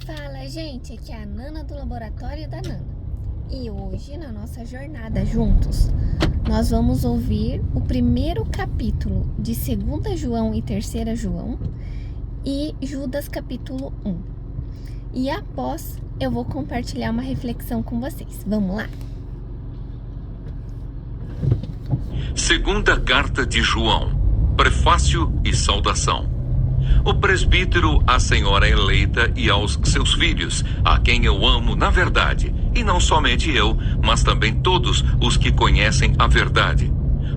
Fala, gente, aqui é a Nana do Laboratório da Nana. E hoje, na nossa jornada juntos, nós vamos ouvir o primeiro capítulo de 2 João e 3 João e Judas capítulo 1. E após, eu vou compartilhar uma reflexão com vocês. Vamos lá? Segunda carta de João, prefácio e saudação. O presbítero, a senhora eleita e aos seus filhos, a quem eu amo na verdade, e não somente eu, mas também todos os que conhecem a verdade.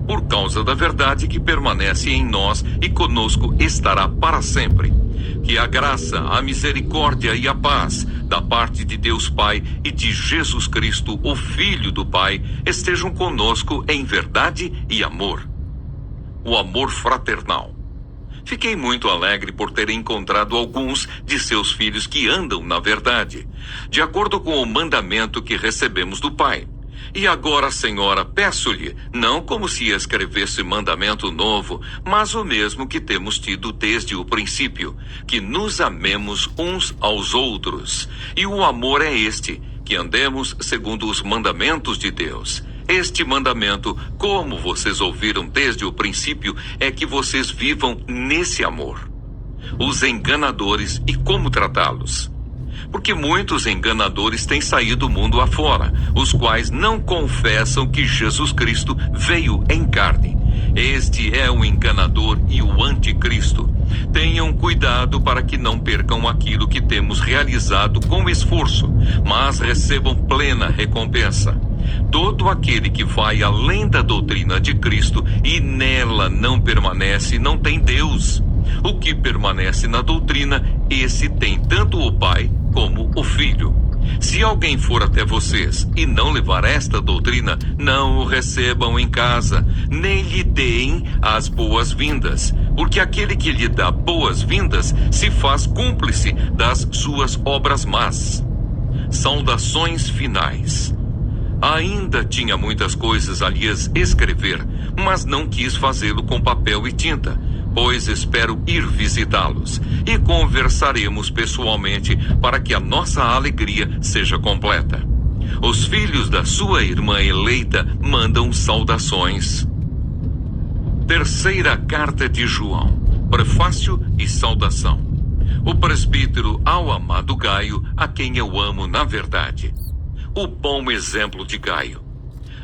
Por causa da verdade que permanece em nós e conosco estará para sempre. Que a graça, a misericórdia e a paz, da parte de Deus Pai e de Jesus Cristo, o Filho do Pai, estejam conosco em verdade e amor. O amor fraternal. Fiquei muito alegre por ter encontrado alguns de seus filhos que andam na verdade, de acordo com o mandamento que recebemos do Pai. E agora, Senhora, peço-lhe, não como se escrevesse mandamento novo, mas o mesmo que temos tido desde o princípio, que nos amemos uns aos outros. E o amor é este, que andemos segundo os mandamentos de Deus. Este mandamento, como vocês ouviram desde o princípio, é que vocês vivam nesse amor. Os enganadores e como tratá-los. Porque muitos enganadores têm saído mundo afora, os quais não confessam que Jesus Cristo veio em carne. Este é o enganador e o anticristo. Tenham cuidado para que não percam aquilo que temos realizado com esforço, mas recebam plena recompensa. Todo aquele que vai além da doutrina de Cristo e nela não permanece, não tem Deus. O que permanece na doutrina, esse tem tanto o Pai como o Filho. Se alguém for até vocês e não levar esta doutrina, não o recebam em casa, nem lhe deem as boas-vindas, porque aquele que lhe dá boas-vindas se faz cúmplice das suas obras más. Saudações finais. Ainda tinha muitas coisas a lhes escrever, mas não quis fazê-lo com papel e tinta, pois espero ir visitá-los e conversaremos pessoalmente para que a nossa alegria seja completa. Os filhos da sua irmã eleita mandam saudações. Terceira carta de João, prefácio e saudação. O presbítero ao amado Gaio, a quem eu amo na verdade. O bom exemplo de Gaio.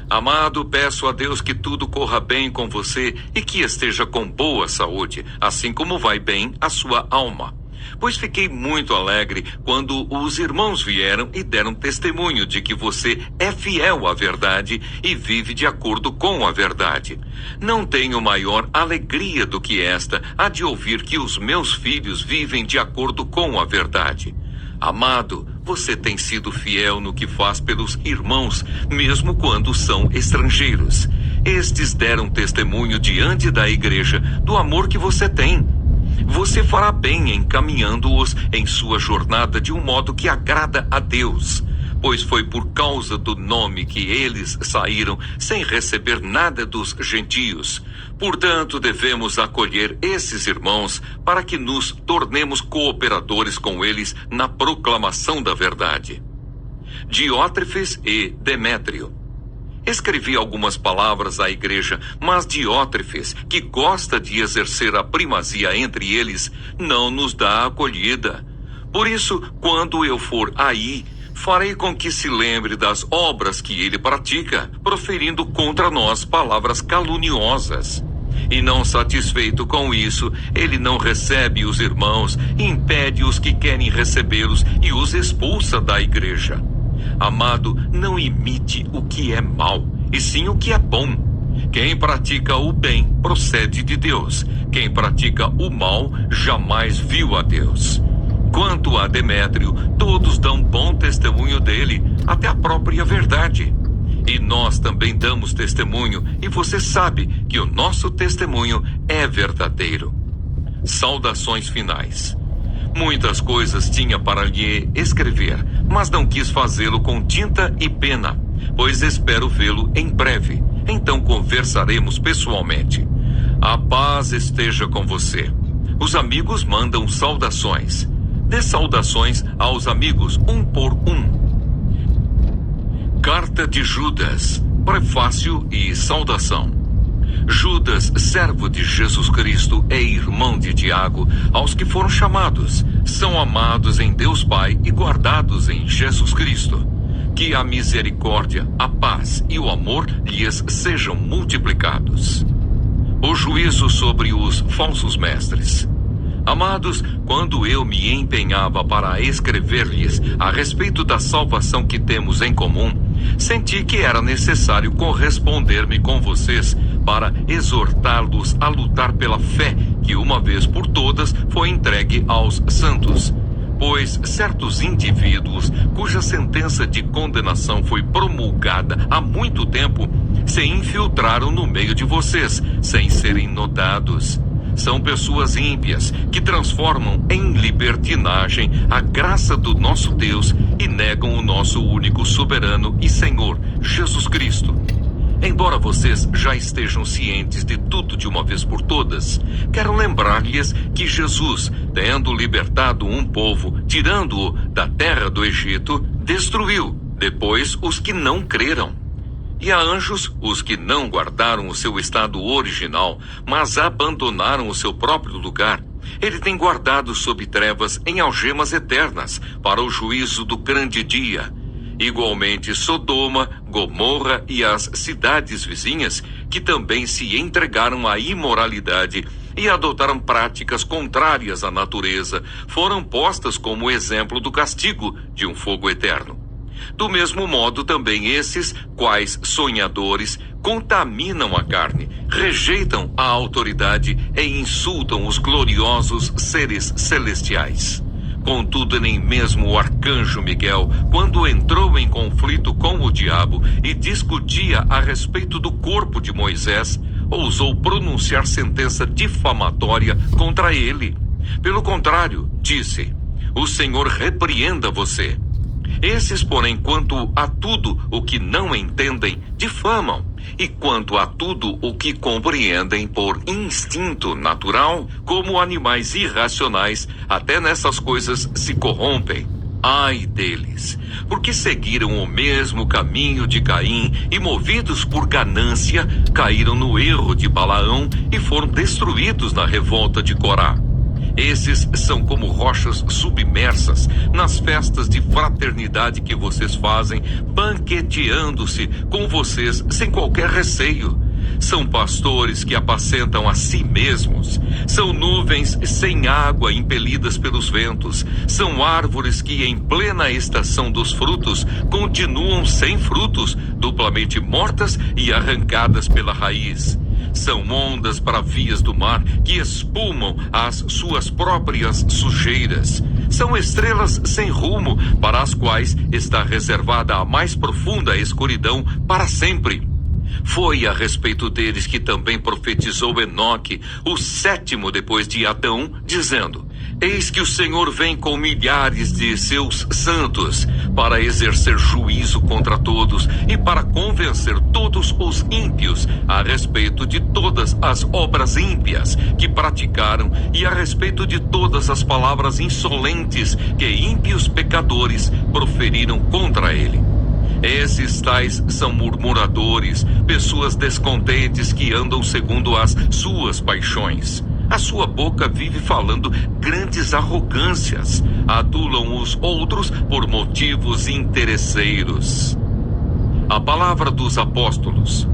Amado, peço a Deus que tudo corra bem com você e que esteja com boa saúde, assim como vai bem a sua alma. Pois fiquei muito alegre quando os irmãos vieram e deram testemunho de que você é fiel à verdade e vive de acordo com a verdade. Não tenho maior alegria do que esta, a de ouvir que os meus filhos vivem de acordo com a verdade. Amado, você tem sido fiel no que faz pelos irmãos, mesmo quando são estrangeiros. Estes deram testemunho diante da igreja do amor que você tem. Você fará bem encaminhando-os em sua jornada de um modo que agrada a Deus, pois foi por causa do nome que eles saíram sem receber nada dos gentios. Portanto, devemos acolher esses irmãos para que nos tornemos cooperadores com eles na proclamação da verdade. Diótrefes e Demétrio. Escrevi algumas palavras à igreja, mas Diótrefes, que gosta de exercer a primazia entre eles, não nos dá acolhida. Por isso, quando eu for aí, farei com que se lembre das obras que ele pratica, proferindo contra nós palavras caluniosas. E não satisfeito com isso, ele não recebe os irmãos, impede os que querem recebê-los e os expulsa da igreja. Amado, não imite o que é mal, e sim o que é bom. Quem pratica o bem procede de Deus. Quem pratica o mal jamais viu a Deus. Quanto a Demétrio, todos dão bom testemunho dele, até a própria verdade. E nós também damos testemunho, e você sabe que o nosso testemunho é verdadeiro. Saudações finais. Muitas coisas tinha para lhe escrever, mas não quis fazê-lo com tinta e pena, pois espero vê-lo em breve. Então conversaremos pessoalmente. A paz esteja com você. Os amigos mandam saudações. Dê saudações aos amigos um por um. Carta de Judas, prefácio e saudação. Judas, servo de Jesus Cristo e irmão de Tiago, aos que foram chamados, são amados em Deus Pai e guardados em Jesus Cristo. Que a misericórdia, a paz e o amor lhes sejam multiplicados. O juízo sobre os falsos mestres. Amados, quando eu me empenhava para escrever-lhes a respeito da salvação que temos em comum, senti que era necessário corresponder-me com vocês para exortá-los a lutar pela fé que uma vez por todas foi entregue aos santos. Pois certos indivíduos, cuja sentença de condenação foi promulgada há muito tempo, se infiltraram no meio de vocês, sem serem notados. São pessoas ímpias que transformam em libertinagem a graça do nosso Deus e negam o nosso único soberano e Senhor, Jesus Cristo. Embora vocês já estejam cientes de tudo de uma vez por todas, quero lembrar-lhes que Jesus, tendo libertado um povo, tirando-o da terra do Egito, destruiu depois os que não creram. E a anjos, os que não guardaram o seu estado original, mas abandonaram o seu próprio lugar. Ele tem guardado sob trevas em algemas eternas, para o juízo do grande dia. Igualmente Sodoma, Gomorra e as cidades vizinhas, que também se entregaram à imoralidade e adotaram práticas contrárias à natureza, foram postas como exemplo do castigo de um fogo eterno. Do mesmo modo também esses, quais sonhadores, contaminam a carne, rejeitam a autoridade e insultam os gloriosos seres celestiais. Contudo, nem mesmo o arcanjo Miguel, quando entrou em conflito com o diabo e discutia a respeito do corpo de Moisés, ousou pronunciar sentença difamatória contra ele. Pelo contrário, disse: "O Senhor repreenda você." Esses, porém, quanto a tudo o que não entendem, difamam, e quanto a tudo o que compreendem por instinto natural, como animais irracionais, até nessas coisas se corrompem. Ai deles, porque seguiram o mesmo caminho de Caim e, movidos por ganância, caíram no erro de Balaão e foram destruídos na revolta de Corá. Esses são como rochas submersas nas festas de fraternidade que vocês fazem, banqueteando-se com vocês sem qualquer receio. São pastores que apacentam a si mesmos. São nuvens sem água impelidas pelos ventos. São árvores que, em plena estação dos frutos, continuam sem frutos, duplamente mortas e arrancadas pela raiz. São ondas bravias do mar que espumam as suas próprias sujeiras. São estrelas sem rumo, para as quais está reservada a mais profunda escuridão para sempre. Foi a respeito deles que também profetizou Enoque, o sétimo depois de Adão, dizendo: "Eis que o Senhor vem com milhares de seus santos, para exercer juízo contra todos e para convencer todos os ímpios a respeito de todas as obras ímpias que praticaram e a respeito de todas as palavras insolentes que ímpios pecadores proferiram contra ele." Esses tais são murmuradores, pessoas descontentes que andam segundo as suas paixões. A sua boca vive falando grandes arrogâncias, adulam os outros por motivos interesseiros. A palavra dos apóstolos.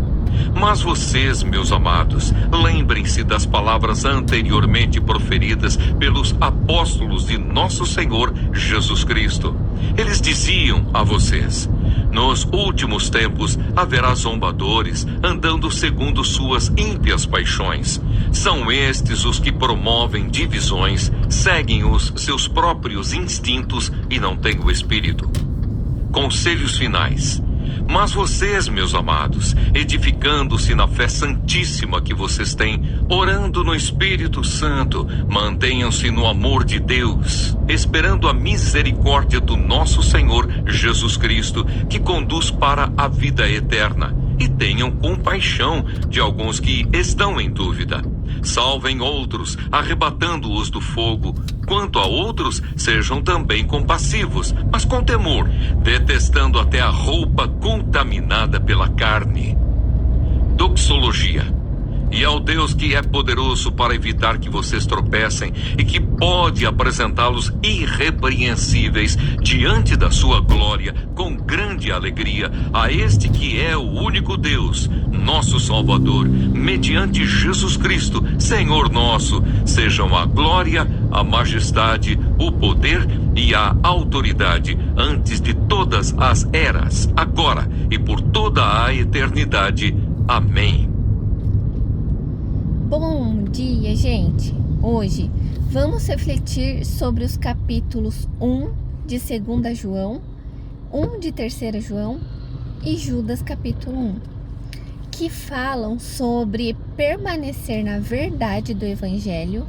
Mas vocês, meus amados, lembrem-se das palavras anteriormente proferidas pelos apóstolos de nosso Senhor Jesus Cristo. Eles diziam a vocês: "Nos últimos tempos haverá zombadores, andando segundo suas ímpias paixões. São estes os que promovem divisões, seguem os seus próprios instintos e não têm o Espírito." Conselhos finais. Mas vocês, meus amados, edificando-se na fé santíssima que vocês têm, orando no Espírito Santo, mantenham-se no amor de Deus, esperando a misericórdia do nosso Senhor Jesus Cristo, que conduz para a vida eterna. e tenham compaixão de alguns que estão em dúvida. Salvem outros, arrebatando-os do fogo. Quanto a outros, sejam também compassivos, mas com temor, detestando até a roupa contaminada pela carne. Doxologia. E ao Deus que é poderoso para evitar que vocês tropecem e que pode apresentá-los irrepreensíveis diante da sua glória com grande alegria, a este que é o único Deus, nosso Salvador, mediante Jesus Cristo, Senhor nosso, sejam a glória, a majestade, o poder e a autoridade antes de todas as eras, agora e por toda a eternidade. Amém. Bom dia, gente! Hoje vamos refletir sobre os capítulos 1 de 2 João, 1 de 3 João e Judas capítulo 1, que falam sobre permanecer na verdade do Evangelho,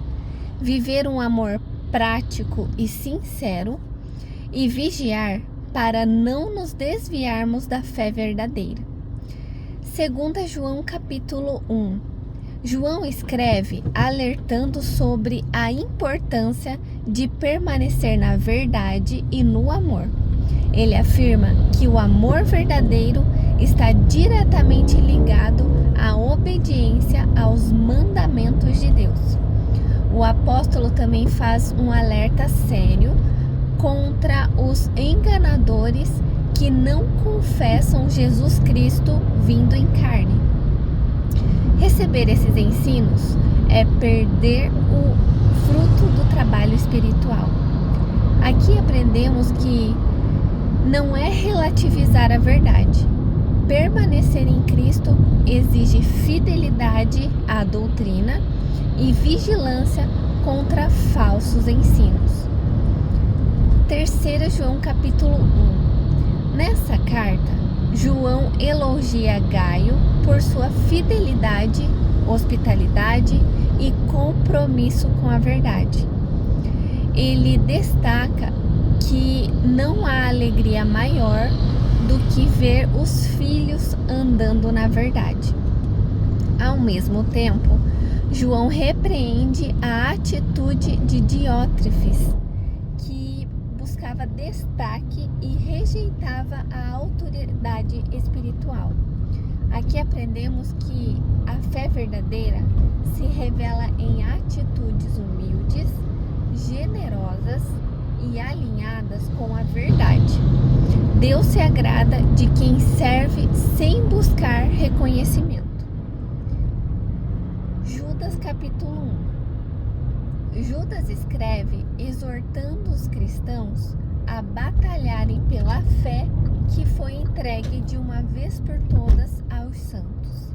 viver um amor prático e sincero e vigiar para não nos desviarmos da fé verdadeira. 2 João capítulo 1. João escreve alertando sobre a importância de permanecer na verdade e no amor. Ele afirma que o amor verdadeiro está diretamente ligado à obediência aos mandamentos de Deus. O apóstolo também faz um alerta sério contra os enganadores que não confessam Jesus Cristo vindo em carne. Receber esses ensinos é perder o fruto do trabalho espiritual. Aqui aprendemos que não é relativizar a verdade. Permanecer em Cristo exige fidelidade à doutrina e vigilância contra falsos ensinos. 3 João capítulo 1. Nessa carta, João elogia Gaio por sua fidelidade, hospitalidade e compromisso com a verdade. Ele destaca que não há alegria maior do que ver os filhos andando na verdade. Ao mesmo tempo, João repreende a atitude de Diótrefes, que buscava destaque e rejeitava a autoridade espiritual. Aqui aprendemos que a fé verdadeira se revela em atitudes humildes, generosas e alinhadas com a verdade. Deus se agrada de quem serve sem buscar reconhecimento. Judas capítulo 1. Judas escreve exortando os cristãos a batalharem pela fé que foi entregue de uma vez por todas aos santos.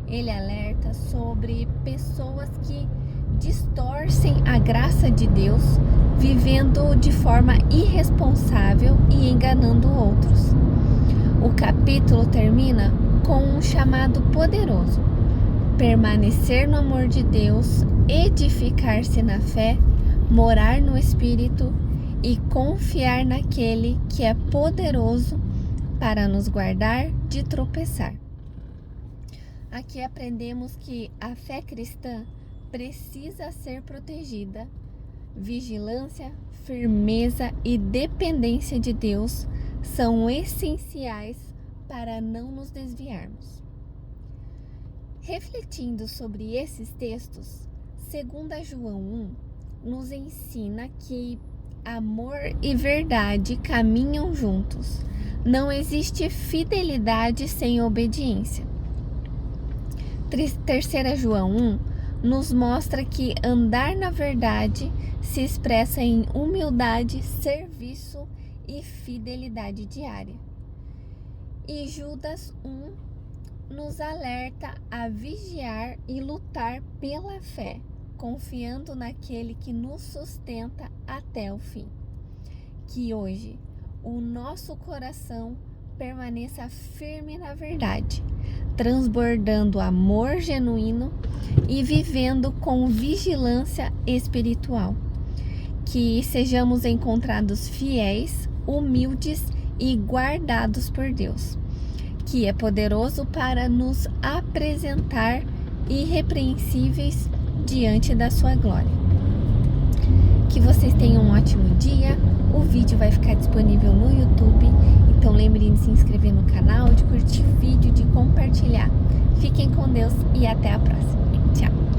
Ele alerta sobre pessoas que distorcem a graça de Deus, vivendo de forma irresponsável e enganando outros. O capítulo termina com um chamado poderoso: permanecer no amor de Deus, edificar-se na fé, morar no Espírito e confiar naquele que é poderoso para nos guardar de tropeçar. Aqui aprendemos que a fé cristã precisa ser protegida. Vigilância, firmeza e dependência de Deus são essenciais para não nos desviarmos. Refletindo sobre esses textos, 2 João 1 nos ensina que amor e verdade caminham juntos. Não existe fidelidade sem obediência. 3 João 1 nos mostra que andar na verdade se expressa em humildade, serviço e fidelidade diária. E Judas 1 nos alerta a vigiar e lutar pela fé, confiando naquele que nos sustenta até o fim. Que hoje o nosso coração permaneça firme na verdade, transbordando amor genuíno e vivendo com vigilância espiritual. Que sejamos encontrados fiéis, humildes e guardados por Deus. que é poderoso para nos apresentar irrepreensíveis diante da sua glória. Que vocês tenham um ótimo dia. O vídeo vai ficar disponível no YouTube, então lembrem de se inscrever no canal, de curtir o vídeo, de compartilhar. Fiquem com Deus e até a próxima. Tchau!